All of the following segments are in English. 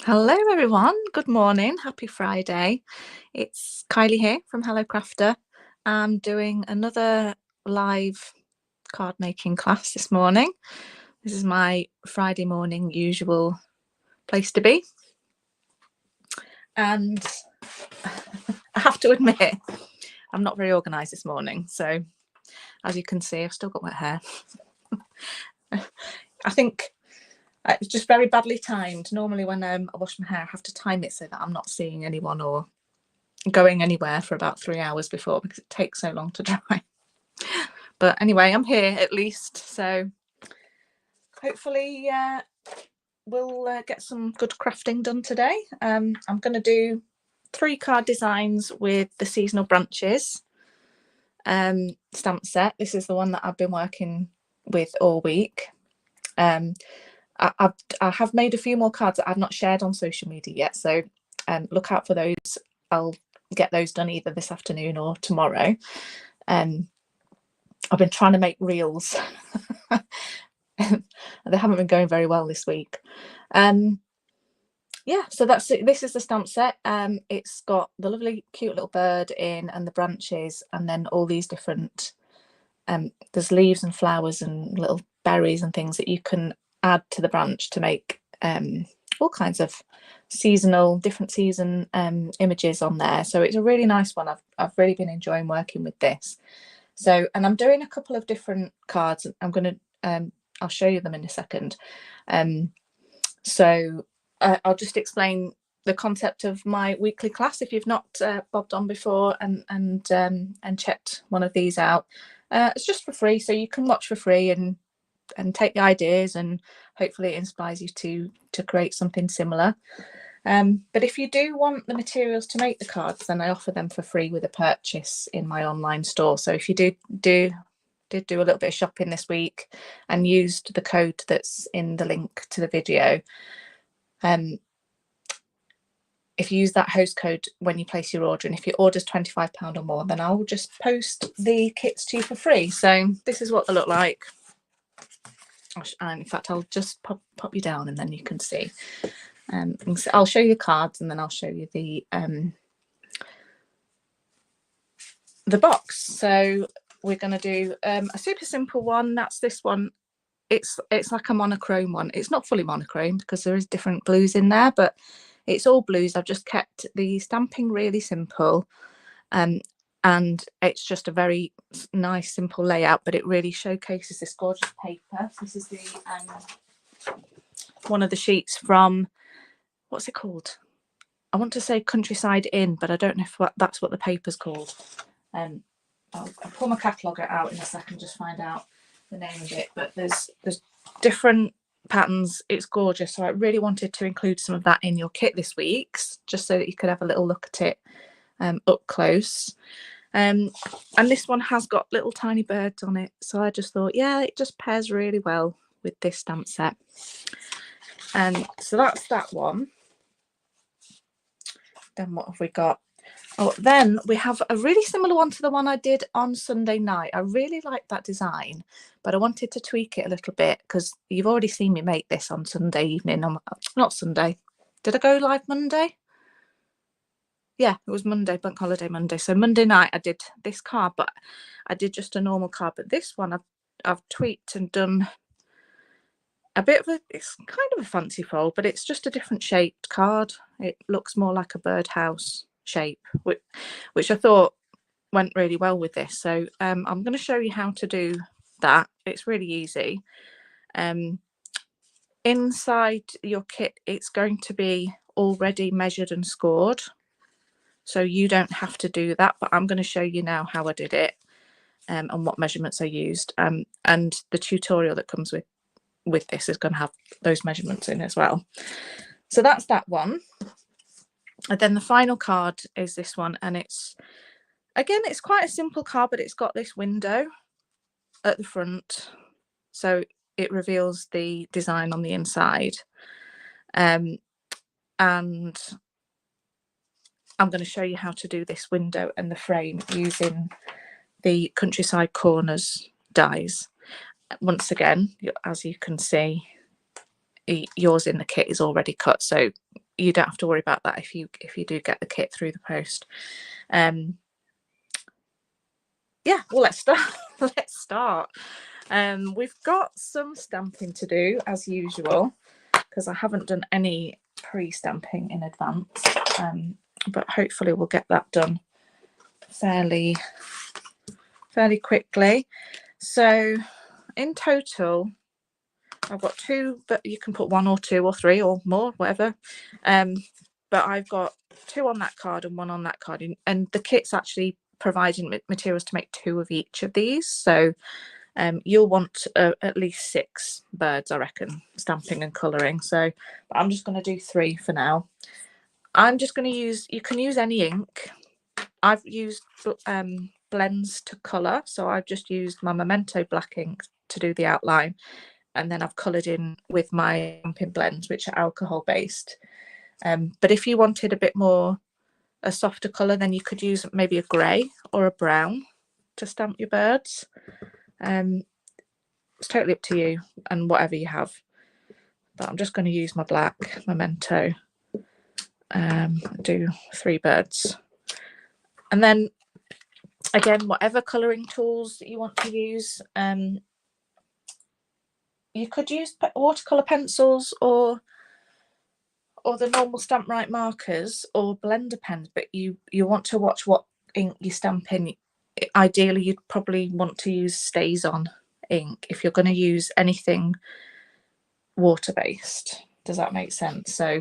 Hello everyone, good morning, happy Friday. It's Kylie here from Hello Crafter. I'm doing another live card making class this morning. This is my Friday morning usual place to be. And I have to admit, I'm not very organised this morning. So as you can see, I've still got wet hair. I think it's just very badly timed. Normally when I wash my hair, I have to time it so that I'm not seeing anyone or going anywhere for about 3 hours before, because it takes so long to dry. But anyway, I'm here at least, so hopefully we'll get some good crafting done today. I'm going to do 3 card designs with the seasonal branches stamp set. This is the one that I've been working with all week. I have made a few more cards that I've not shared on social media yet, so look out for those. I'll get those done either this afternoon or tomorrow. I've been trying to make reels. They haven't been going very well this week. Yeah, so that's it. This is the stamp set. It's got the lovely cute little bird in and the branches, and then all these different there's leaves and flowers and little berries and things that you can add to the branch to make all kinds of different season images on there. So it's a really nice one. I've really been enjoying working with this. So, and I'm doing a couple of different cards. I'm going to I'll show you them in a second. So I'll just explain the concept of my weekly class if you've not bobbed on before and checked one of these out. It's just for free, so you can watch for free and take the ideas, and hopefully it inspires you to create something similar. But if you do want the materials to make the cards, then I offer them for free with a purchase in my online store. So if you did do a little bit of shopping this week and used the code that's in the link to the video, if you use that host code when you place your order, and if your order's £25 or more, then I'll just post the kits to you for free. So this is what they look like. And in fact, I'll just pop you down and then you can see. So I'll show you the cards, and then I'll show you the box. So we're going to do a super simple one. That's this one. It's like a monochrome one. It's not fully monochrome because there is different blues in there, but it's all blues. I've just kept the stamping really simple, and it's just a very nice simple layout, but it really showcases this gorgeous paper. This is the one of the sheets from, what's it called? I want to say Countryside Inn, but I don't know if that's what the paper's called. I'll pull my catalogue out in a second, just find out the name of it. But there's different patterns. It's gorgeous. So I really wanted to include some of that in your kit this week, just so that you could have a little look at it up close. And this one has got little tiny birds on it, so I just thought, yeah, it just pairs really well with this stamp set. And so that's that one. Then what have we got? Oh, then we have a really similar one to the one I did on Sunday night. I really like that design, but I wanted to tweak it a little bit because you've already seen me make this on Sunday evening. Not Sunday. Did I go live Monday? Yeah, it was Monday, Bank Holiday Monday. So Monday night I did this card, but I did just a normal card. But this one I've tweaked and done a bit of it's kind of a fancy fold, but it's just a different shaped card. It looks more like a birdhouse shape, which I thought went really well with this. So I'm going to show you how to do that. It's really easy. Inside your kit, it's going to be already measured and scored, so you don't have to do that, but I'm going to show you now how I did it and what measurements I used, and the tutorial that comes with this is going to have those measurements in as well. So that's that one. And then the final card is this one, and it's quite a simple card, but it's got this window at the front, so it reveals the design on the inside. And I'm going to show you how to do this window and the frame using the Countryside Corners dies. Once again, as you can see, yours in the kit is already cut, so you don't have to worry about that if you do get the kit through the post. Yeah, well, let's start. Let's start. We've got some stamping to do as usual, because I haven't done any pre-stamping in advance, but hopefully we'll get that done fairly quickly. So in total I've got 2, but you can put 1 or 2 or 3 or more, whatever, but I've got 2 on that card and 1 on that card, and the kit's actually providing materials to make 2 of each of these, so you'll want at least 6 birds, I reckon, stamping and colouring. So I'm just going to do 3 for now. I'm just going to use, you can use any ink. I've used blends to colour, so I've just used my Memento black ink to do the outline, and then I've coloured in with my stamping blends, which are alcohol based. But if you wanted a bit more, a softer colour, then you could use maybe a grey or a brown to stamp your birds. It's totally up to you and whatever you have, but I'm just going to use my black Memento, do 3 birds, and then again, whatever colouring tools that you want to use, you could use watercolour pencils or the normal Stamp-Right markers or blender pens, but you want to watch what ink you stamp in. Ideally, you'd probably want to use StazOn ink if you're going to use anything water-based. Does that make sense? So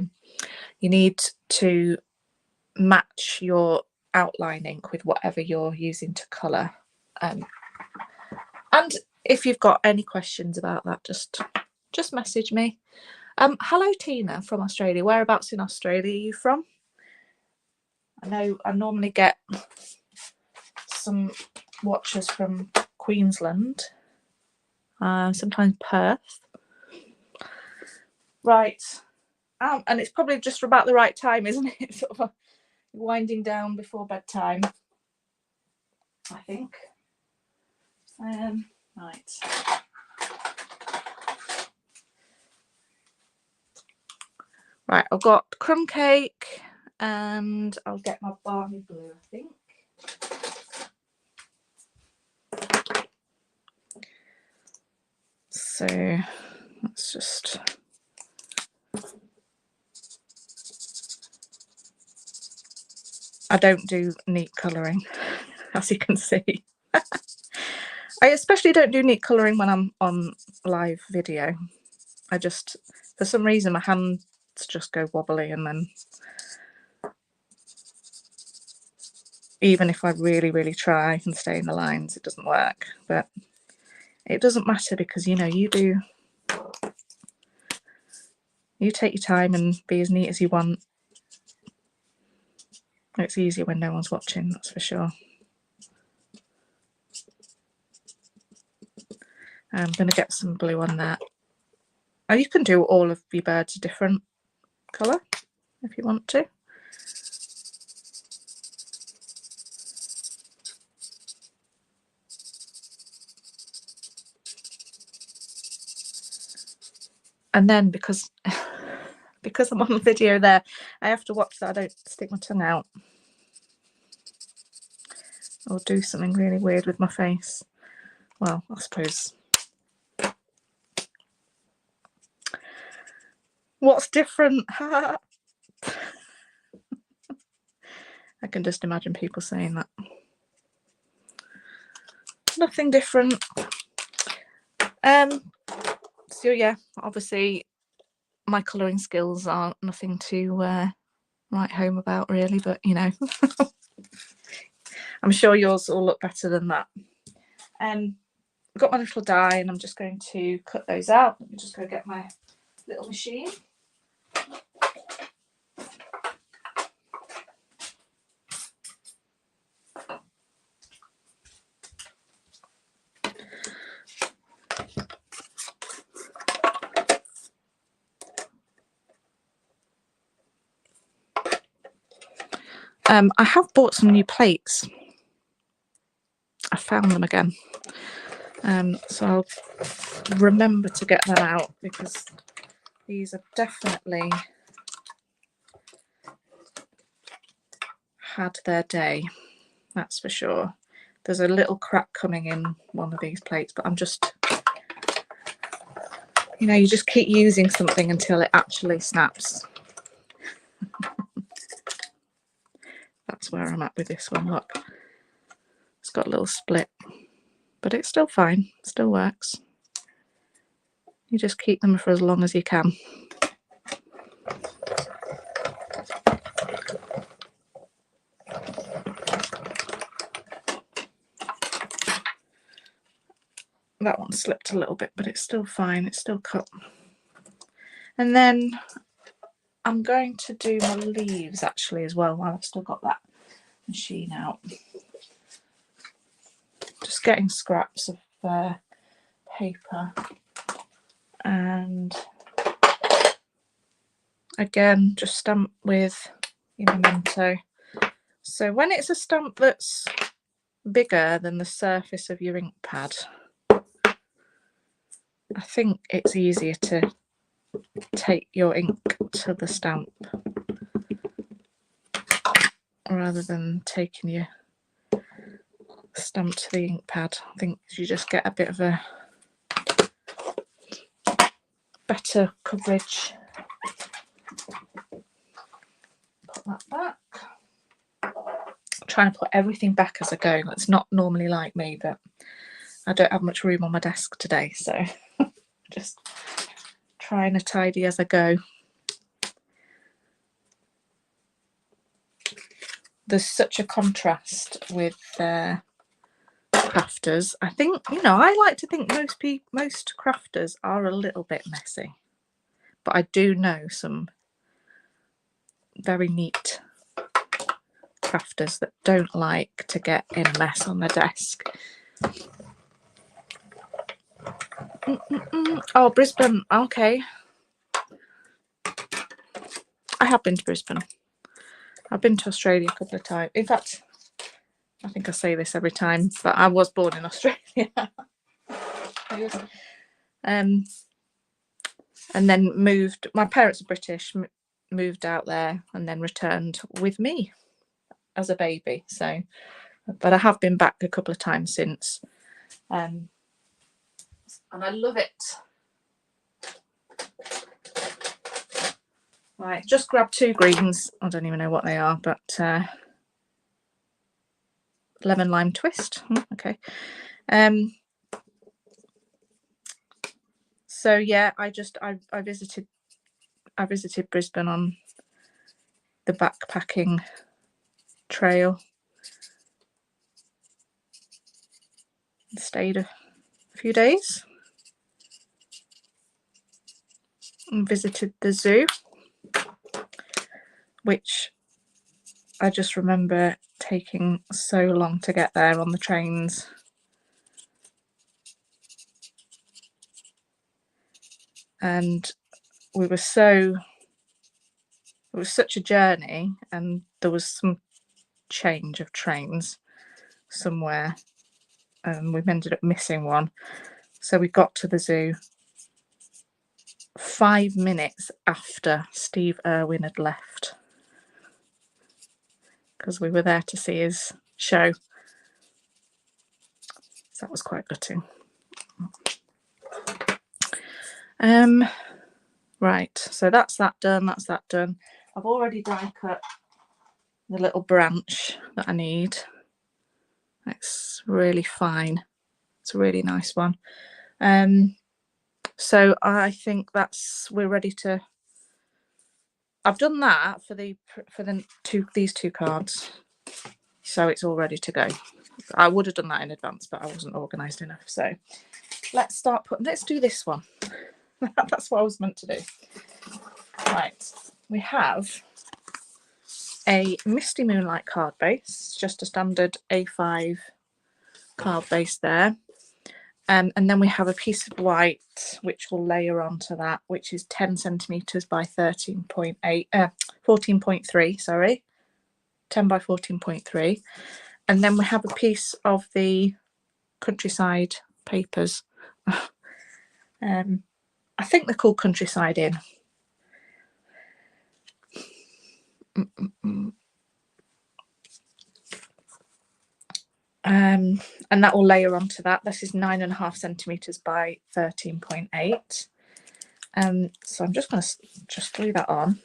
you need to match your outline ink with whatever you're using to colour. And if you've got any questions about that, just message me. Hello Tina from Australia. Whereabouts in Australia are you from? I know I normally get some watchers from Queensland, sometimes Perth. Right, and it's probably just about the right time, isn't it? Sort of winding down before bedtime, I think. Right. Right, I've got crumb cake and I'll get my Barney blue, I think. So let's just... I don't do neat colouring, as you can see. I especially don't do neat colouring when I'm on live video. I just, for some reason, my hands just go wobbly, and then even if I really, really try and stay in the lines, it doesn't work. But it doesn't matter, because, you know, you take your time and be as neat as you want. It's easier when no one's watching, that's for sure. I'm going to get some blue on that. And you can do all of your birds a different colour if you want to. And then because I'm on the video there, I have to watch that I don't stick my tongue out or do something really weird with my face. Well, I suppose. What's different? I can just imagine people saying that. Nothing different. So yeah, obviously my colouring skills aren't nothing to write home about really, but you know, I'm sure yours will look better than that. I've got my little die and I'm just going to cut those out. Let me just go get my little machine. I have bought some new plates. I found them again. So I'll remember to get them out, because these are definitely had their day, that's for sure. There's a little crack coming in one of these plates, but I'm just, you know, you just keep using something until it actually snaps. That's where I'm at with this one. Look, it's got a little split, but it's still fine, still works. You just keep them for as long as you can. That one slipped a little bit, but it's still fine, it's still cut. And then I'm going to do my leaves actually as well while I've still got that machine out. Just getting scraps of paper, and again just stamp with your memento. So when it's a stamp that's bigger than the surface of your ink pad, I think it's easier to take your ink to the stamp rather than taking your stamp to the ink pad. I think you just get a bit of a better coverage. Put that back. I'm trying to put everything back as I go. That's not normally like me, but I don't have much room on my desk today, so just trying to tidy as I go. There's such a contrast with crafters. I think, you know, I like to think most crafters are a little bit messy, but I do know some very neat crafters that don't like to get in a mess on their desk. Oh, Brisbane, okay. I have been to Brisbane. I've been to Australia a couple of times. In fact, I think I say this every time, but I was born in Australia. And then moved, my parents are British, moved out there and then returned with me as a baby. So, but I have been back a couple of times since. And I love it. Right, just grab two greens. I don't even know what they are, but lemon lime twist. Okay. So yeah, I visited Brisbane on the backpacking trail. Stayed a few days and visited the zoo, which I just remember taking so long to get there on the trains. And it was such a journey, and there was some change of trains somewhere, and we ended up missing one. So we got to the zoo 5 minutes after Steve Irwin had left, because we were there to see his show. So that was quite gutting. Right, so that's that done. I've already die cut the little branch that I need. It's really fine. It's a really nice one. So I think we're ready to. I've done that for these two cards, so it's all ready to go. I would have done that in advance, but I wasn't organised enough. So let's do this one. That's what I was meant to do. Right, we have a Misty Moonlight card base, just a standard A5 card base there. And then we have a piece of white, which will layer onto that, which is 10 centimetres by 14.3, sorry, 10 by 14.3. And then we have a piece of the Countryside papers. I think they're called Countryside In. And that will layer onto that. This is 9.5 centimeters by 13.8. So I'm just going to just glue that on.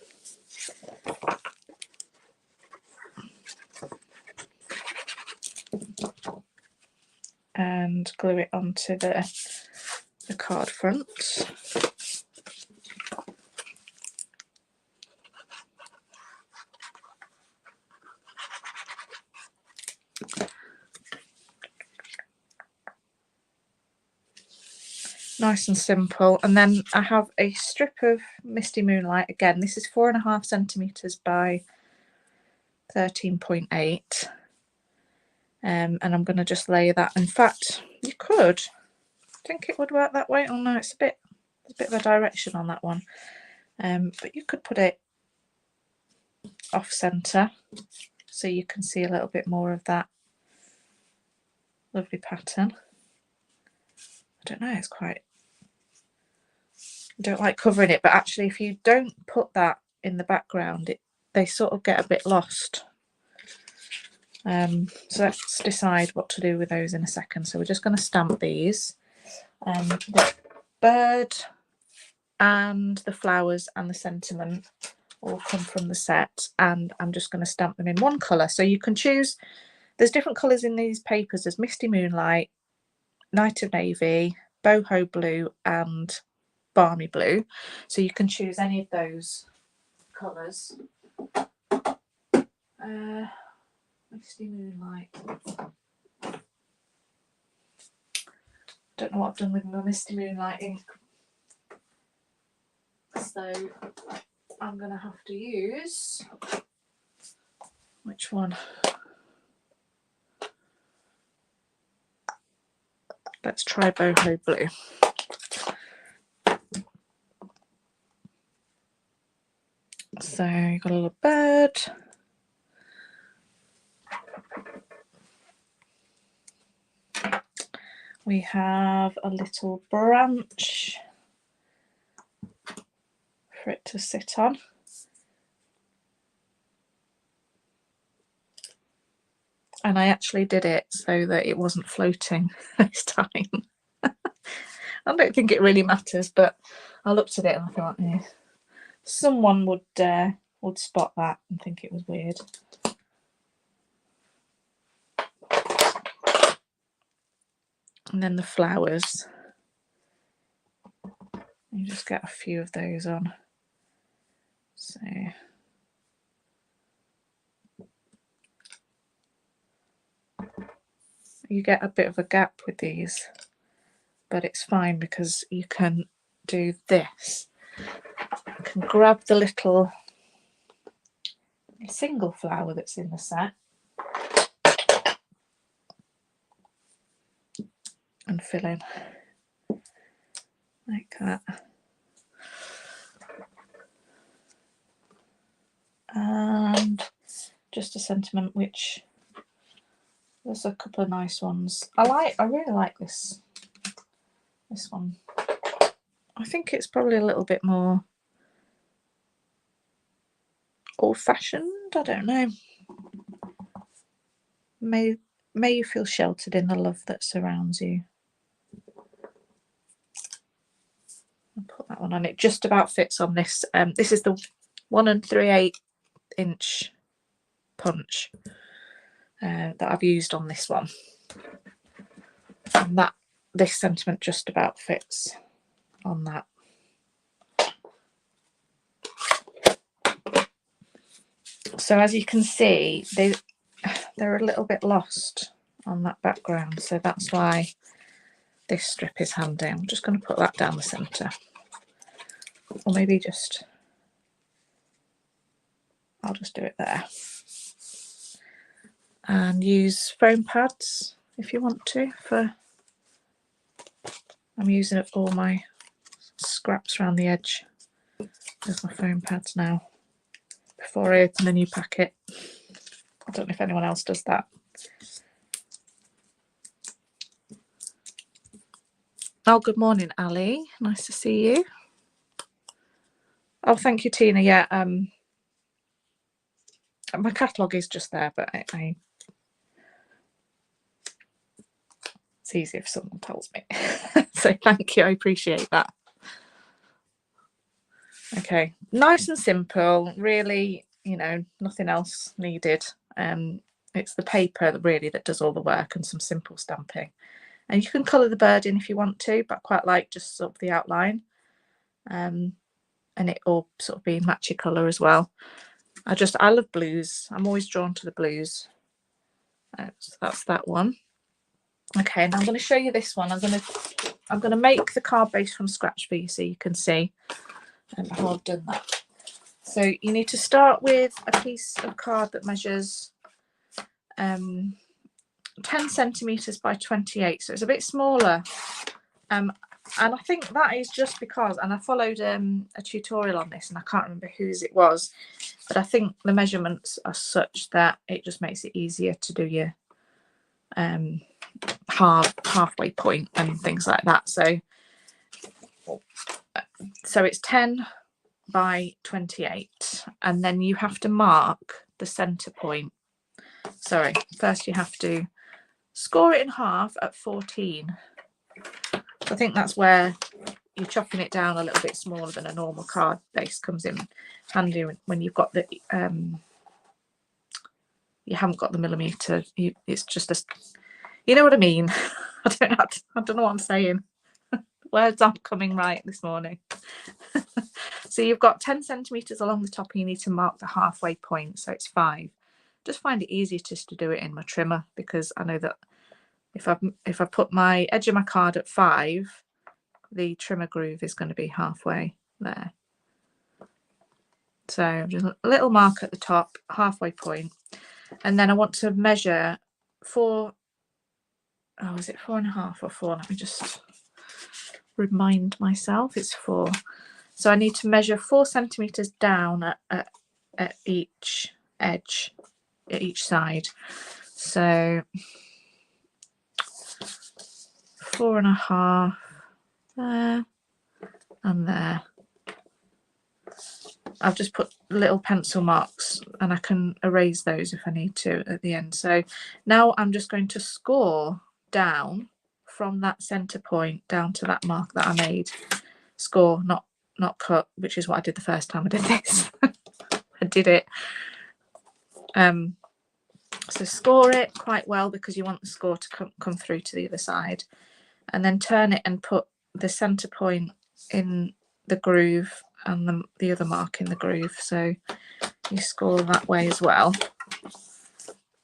And glue it onto the card front. Nice and simple. And then I have a strip of Misty Moonlight. Again, this is 4.5 centimeters by 13.8. And I'm going to just layer that. In fact, you could think it would work that way. Oh no, it's a bit of a direction on that one. But you could put it off center so you can see a little bit more of that lovely pattern. I don't know, it's quite, I don't like covering it, but actually if you don't put that in the background, they sort of get a bit lost. So let's decide what to do with those in a second. So we're just going to stamp these. The bird and the flowers and the sentiment all come from the set, and I'm just going to stamp them in one colour. So you can choose, there's different colours in these papers. There's Misty Moonlight, Night of Navy, Boho Blue and Balmy Blue. So you can choose any of those colours. Misty Moonlight. Don't know what I've done with my Misty Moonlight ink. So I'm going to have to use, which one? Let's try Boho Blue. So you've got a little bird. We have a little branch for it to sit on. And I actually did it so that it wasn't floating this time. I don't think it really matters, but I looked at it and I thought, yeah, someone would spot that and think it was weird. And then the flowers. You just get a few of those on. So you get a bit of a gap with these, but it's fine because you can do this. You can grab the little single flower that's in the set and fill in like that. And just a sentiment, which there's a couple of nice ones. I really like this one. I think it's probably a little bit more old-fashioned. I don't know. May you feel sheltered in the love that surrounds you. I'll put that one on. It just about fits on this. This is the 1 3/8 inch punch that I've used on this one, and this sentiment just about fits on that. So as you can see, they're a little bit lost on that background, so that's why this strip is handy. I'm just going to put that down the centre, or maybe I'll just do it there. And use foam pads if you want to. I'm using up all my scraps around the edge. There's my foam pads now before I open a new packet. I don't know if anyone else does that. Oh, good morning, Ali. Nice to see you. Oh, thank you, Tina. Yeah, my catalogue is just there, but I It's easy if someone tells me. So thank you, I appreciate that. Okay, nice and simple, really, you know, nothing else needed. It's the paper that really that does all the work, and some simple stamping. And you can colour the bird in if you want to, but I quite like just sort of the outline. And it all sort of be matchy colour as well. I love blues. I'm always drawn to the blues. So that's that one. Okay, now I'm going to show you this one. I'm going to make the card base from scratch for you so you can see how I've done that. So you need to start with a piece of card that measures 10 centimeters by 28, so it's a bit smaller. And I think that is just because, and I followed a tutorial on this, and I can't remember whose it was, but I think the measurements are such that it just makes it easier to do your halfway point and things like that. So it's 10 by 28, and then you have to mark the center point. Sorry, first you have to score it in half at 14. So I think that's where you're chopping it down a little bit smaller than a normal card base comes in handy when you've got the you haven't got the millimeter. It's just a, you know what I mean. I don't know what I'm saying. Words aren't coming right this morning. So you've got 10 centimeters along the top, and you need to mark the halfway point, so it's 5. Just find it easier just to do it in my trimmer, because I know that if I put my edge of my card at 5, the trimmer groove is going to be halfway there. So just a little mark at the top, halfway point, and then I want to measure 4. Oh, is it 4.5 or 4? Let me just remind myself. It's 4. So I need to measure 4 centimeters down at each edge, at each side. So 4.5 there and there. I've just put little pencil marks, and I can erase those if I need to at the end. So now I'm just going to score down from that center point down to that mark that I made. Score, not cut, which is what I did the first time I did this. I did it. So score it quite well, because you want the score to come through to the other side, and then turn it and put the center point in the groove and the other mark in the groove. So you score that way as well,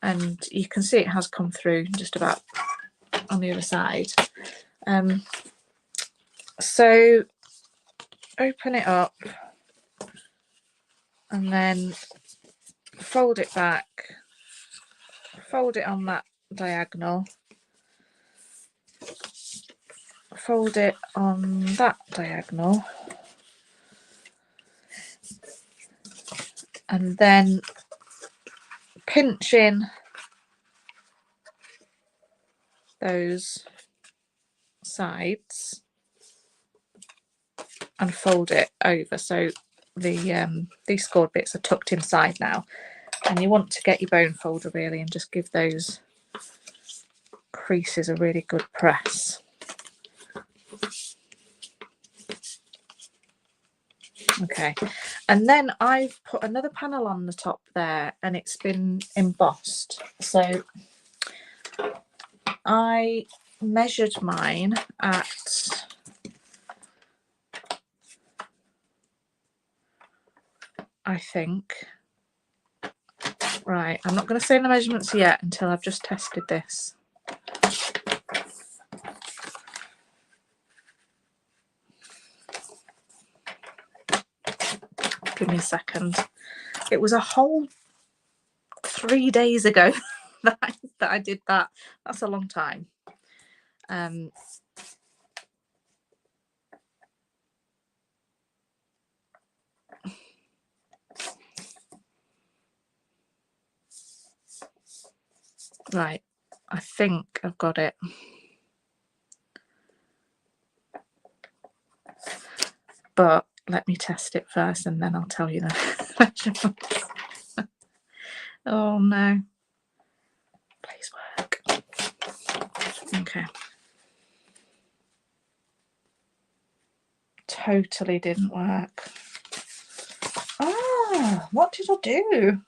and you can see it has come through just about on the other side. So open it up and then fold it back, fold it on that diagonal, fold it on that diagonal, and then pinch in those sides and fold it over, so these scored bits are tucked inside now. And you want to get your bone folder really and just give those creases a really good press. Okay, and then I've put another panel on the top there, and it's been embossed. So I measured mine at I think, right, I'm not going to say the measurements yet until I've just tested this. Give me a second. It was a whole 3 days ago that I did that. That's a long time. Right, I think I've got it. But let me test it first, and then I'll tell you the measurements. Oh no. Please work. Okay. totally didn't work. Ah, what did I do?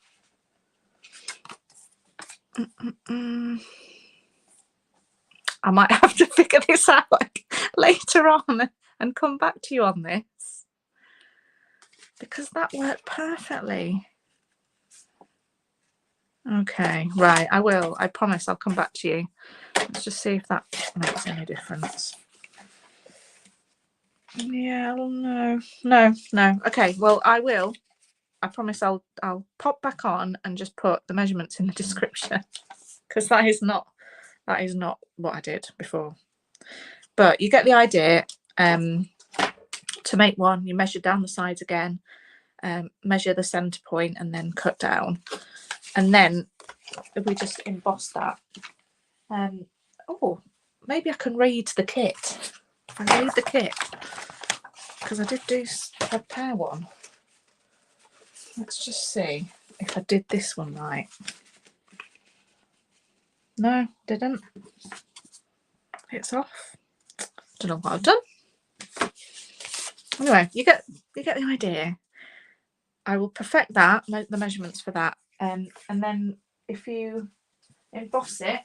I might have to figure this out later on and come back to you on this, because that worked perfectly. Okay, right, I will. I promise I'll come back to you. Let's just see if that makes any difference. Yeah, no. Okay, well, I will. I promise I'll pop back on and just put the measurements in the description, because that is not what I did before. But you get the idea. To make one, you measure down the sides again, measure the center point, and then cut down. And then if we just emboss that, oh, maybe I can raid the kit. If I raid the kit, because I did do a pair one. Let's just see if I did this one right. No, didn't. It's off. Don't know what I've done. Anyway, you get the idea. I will perfect that, the measurements for that, and then if you emboss it,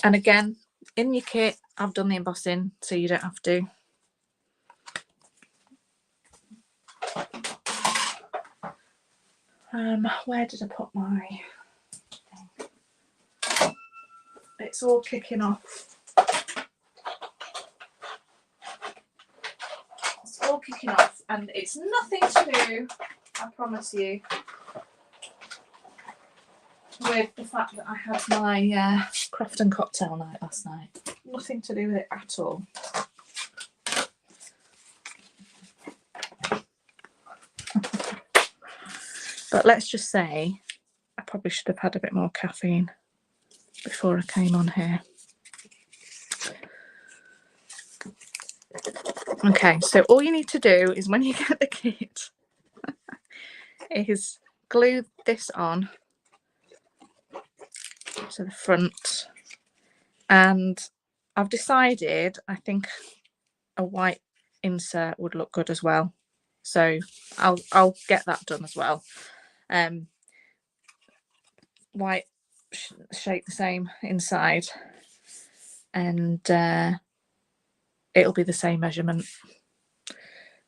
and again in your kit I've done the embossing so you don't have to. Where did I put my thing? It's all kicking off. It's all kicking off, and it's nothing to do, I promise you, with the fact that I had my craft and cocktail night last night. Nothing to do with it at all. But let's just say I probably should have had a bit more caffeine before I came on here. Okay, so all you need to do is, when you get the kit, is glue this on to the front. And I've decided I think a white insert would look good as well. So I'll get that done as well. White shape the same inside, and it'll be the same measurement.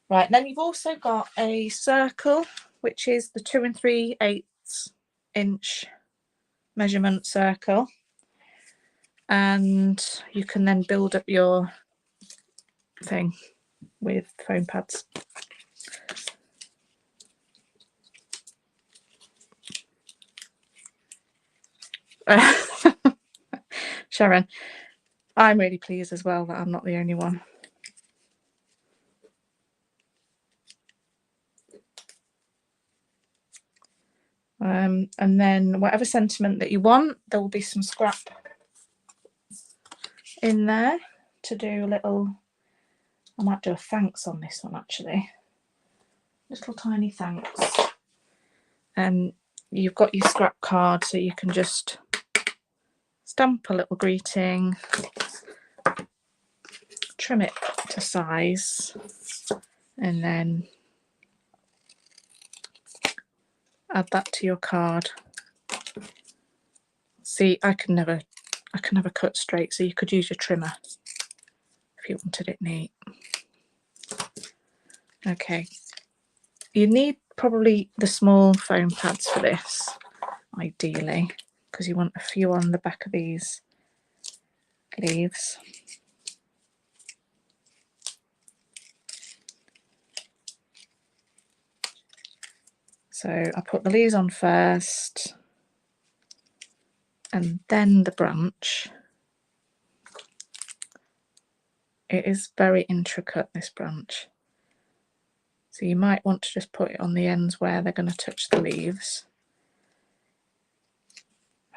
Right, then you've also got a circle, which is the 2 3/8 inch measurement circle, and you can then build up your thing with foam pads. Sharon, I'm really pleased as well that I'm not the only one. And then whatever sentiment that you want, there will be some scrap in there to do a little, I might do a thanks on this one actually. Little tiny thanks. You've got your scrap card, so you can just stamp a little greeting, trim it to size, and then add that to your card. See, I can never cut straight, so you could use your trimmer if you wanted it neat. Okay, you need probably the small foam pads for this, ideally, because you want a few on the back of these leaves. So I put the leaves on first, and then the branch. It is very intricate, this branch. So you might want to just put it on the ends where they're going to touch the leaves.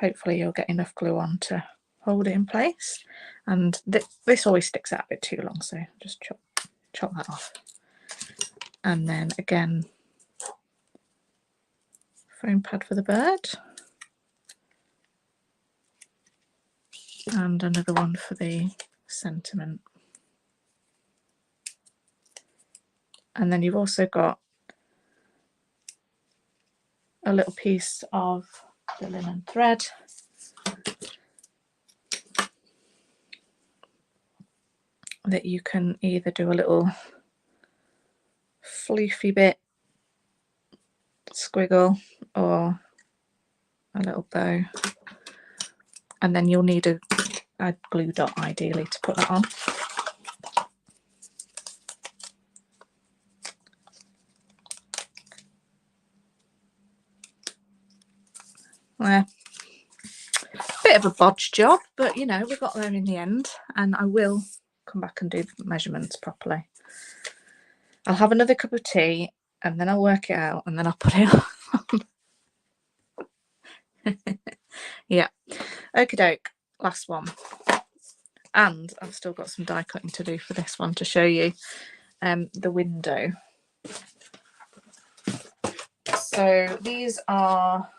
Hopefully you'll get enough glue on to hold it in place. And this always sticks out a bit too long, so just chop that off. And then again, foam pad for the bird. And another one for the sentiment. And then you've also got a little piece of the linen thread. That you can either do a little floofy bit squiggle or a little bow, and then you'll need a glue dot ideally to put that on. Bit of a bodge job, but you know, we got there in the end, and I will come back and do the measurements properly. I'll have another cup of tea and then I'll work it out and then I'll put it on. Yeah, okie doke, last one. And I've still got some die cutting to do for this one to show you the window. So these are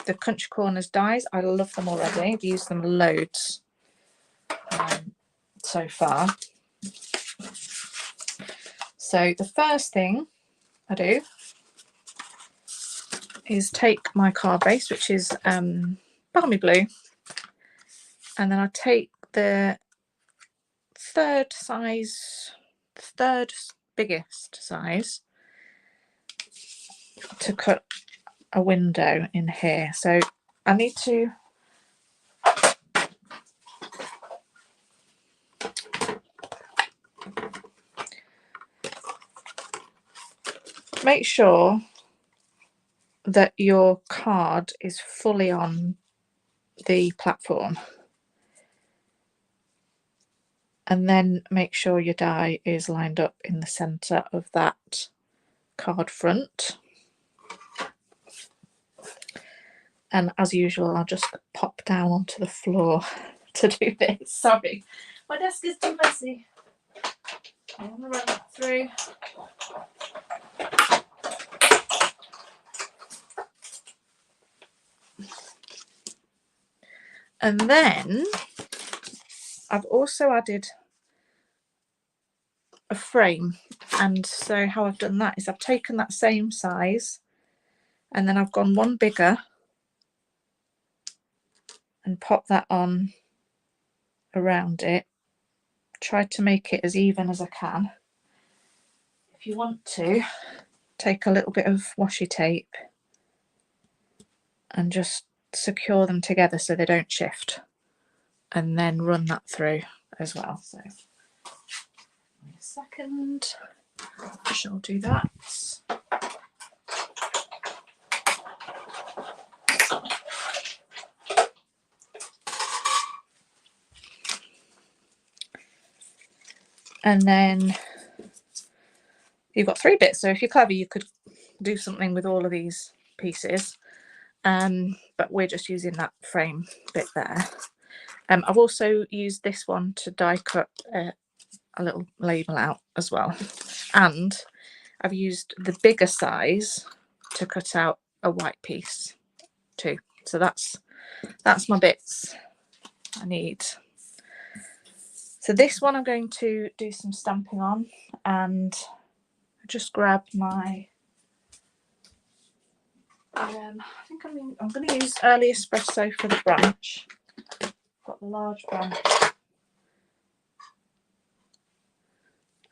the Country Corners dies. I love them already. I've used them loads so far. So the first thing I do is take my card base, which is balmy blue, and then I take the third biggest size to cut a window in here. So I need to make sure that your card is fully on the platform, and then make sure your die is lined up in the center of that card front. And as usual, I'll just pop down onto the floor to do this. Sorry, my desk is too messy. I want to run that through. And then I've also added a frame. And so how I've done that is I've taken that same size and then I've gone one bigger and pop that on around it. Tried to make it as even as I can. If you want to, take a little bit of washi tape and just secure them together so they don't shift, and then run that through as well. So a second, I shall do that. And then you've got 3 bits, so if you're clever you could do something with all of these pieces, but we're just using that frame bit there. I've also used this one to die cut a little label out as well, and I've used the bigger size to cut out a white piece too. So that's my bits I need. So this one I'm going to do some stamping on, and just grab my I think I'm going to use early espresso for the branch. Got the large branch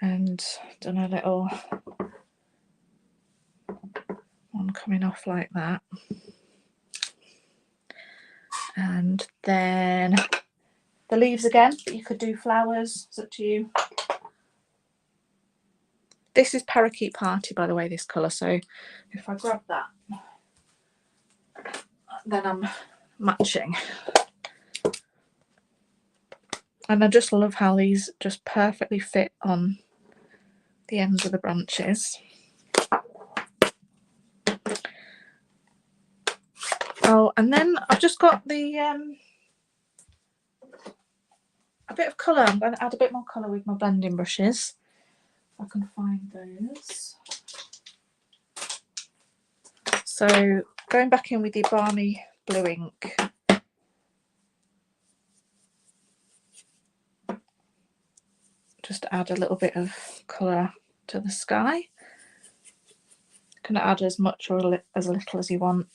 and done a little one coming off like that, and then the leaves again, but you could do flowers, it's up to you. This is Parakeet Party, by the way, this colour, so if I grab that then I'm matching. And I just love how these just perfectly fit on the ends of the branches. Oh, and then I've just got the a bit of colour. I'm going to add a bit more colour with my blending brushes. If I can find those. So going back in with the balmy blue ink. Just add a little bit of colour to the sky. can add as much or as little as you want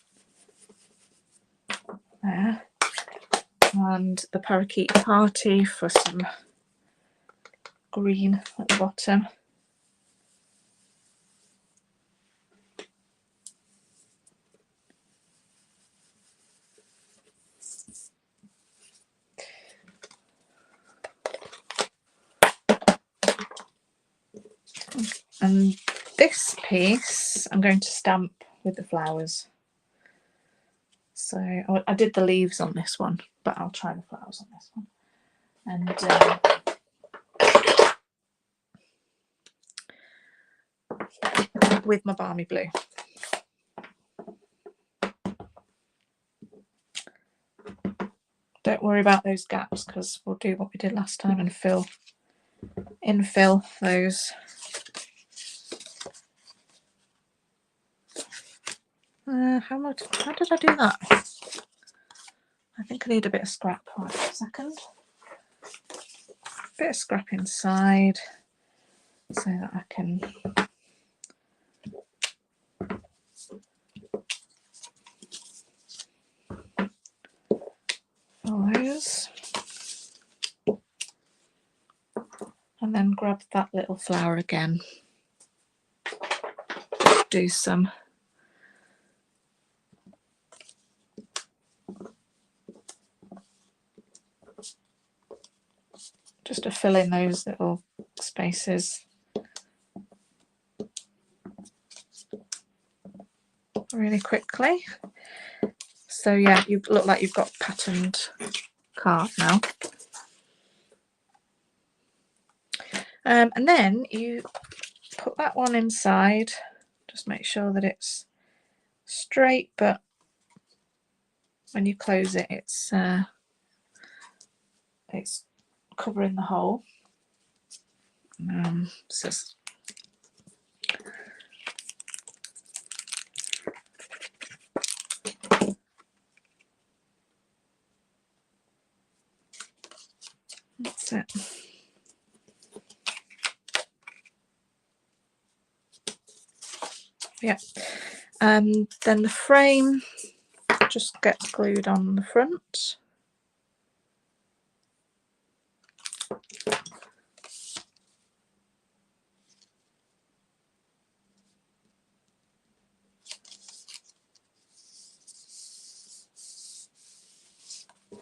there. And the parakeet party for some green at the bottom. And this piece I'm going to stamp with the flowers. So I did the leaves on this one, but I'll try the flowers on this one. And with my balmy blue. Don't worry about those gaps because we'll do what we did last time and infill those. How did I do that? I think I need a bit of scrap. Right, a second. Bit of scrap inside so that I can fill those. And then grab that little flower again. Do some just to fill in those little spaces. Really quickly. So yeah, you look like you've got patterned card now. And then you put that one inside. Just make sure that it's straight, but when you close it, it's covering the hole. So that's it. Yeah. Then the frame just gets glued on the front.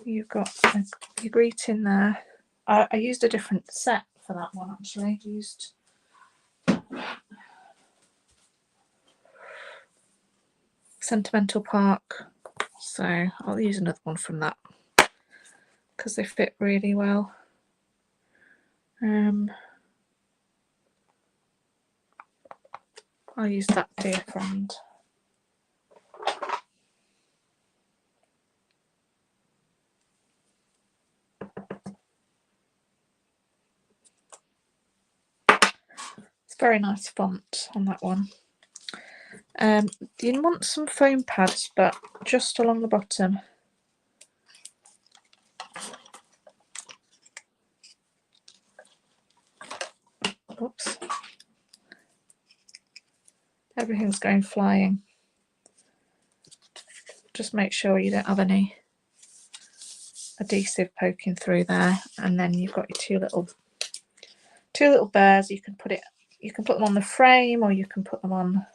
You've got your greeting there. I used a different set for that one actually. I used Sentimental Park, so I'll use another one from that because they fit really well. I'll use that Dear Friend. It's very nice font on that one. You want some foam pads, but just along the bottom. Oops. Everything's going flying. Just make sure you don't have any adhesive poking through there, and then you've got your two little bears. You can put them on the frame, or you can put them on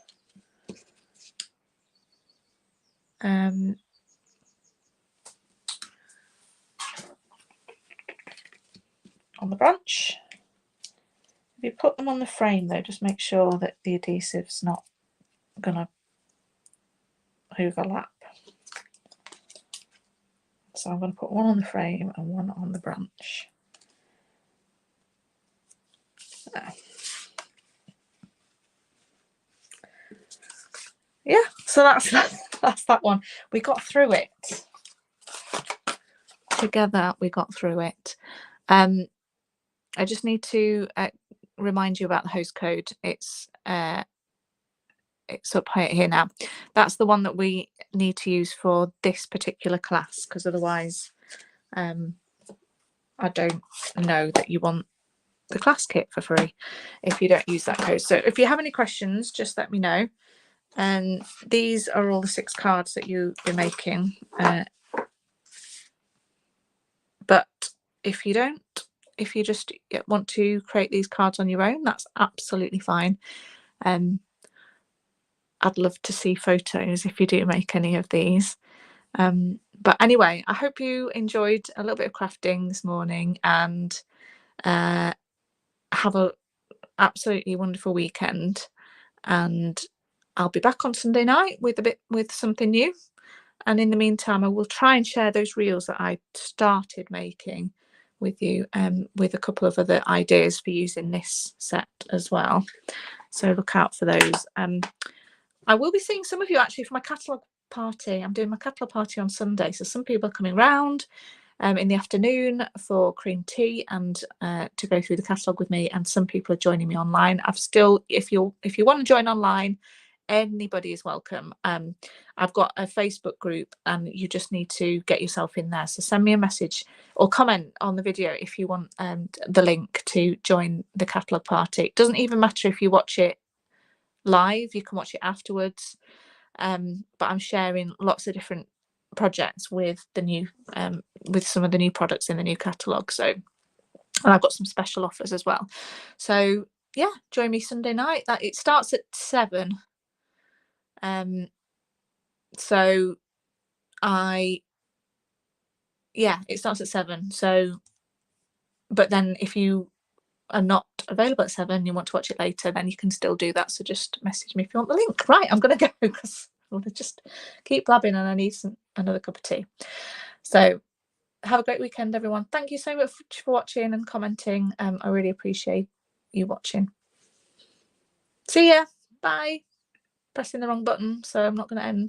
the branch. If you put them on the frame though, just make sure that the adhesive's not gonna overlap. So I'm going to put one on the frame and one on the branch. There. Yeah, so that's that one. We got through it together. We got through it. I just need to remind you about the host code. It's up here now. That's the one that we need to use for this particular class, because otherwise I don't know that you want the class kit for free if you don't use that code. So if you have any questions, just let me know. And these are all the 6 cards that you'll be making. But if you don't, if you just want to create these cards on your own, that's absolutely fine. I'd love to see photos if you do make any of these. But anyway, I hope you enjoyed a little bit of crafting this morning, and have a absolutely wonderful weekend. And I'll be back on Sunday night with something new. And in the meantime, I will try and share those reels that I started making with you, with a couple of other ideas for using this set as well. So look out for those. I will be seeing some of you actually for my catalogue party. I'm doing my catalogue party on Sunday, so some people are coming round in the afternoon for cream tea and to go through the catalogue with me, and some people are joining me online. I've still, if you want to join online, anybody is welcome. I've got a Facebook group, and you just need to get yourself in there. So send me a message or comment on the video if you want the link to join the catalogue party. It doesn't even matter if you watch it live, you can watch it afterwards. But I'm sharing lots of different projects with the new with some of the new products in the new catalogue. So, and I've got some special offers as well. So yeah, join me Sunday night. That it starts at 7. So it starts at 7. So, but then if you are not available at 7, you want to watch it later, then you can still do that. So just message me if you want the link. Right, I'm going to go because I want to just keep blabbing and I need another cup of tea. So have a great weekend, everyone. Thank you so much for watching and commenting. I really appreciate you watching. See ya. Bye. Pressing the wrong button, so I'm not going to end.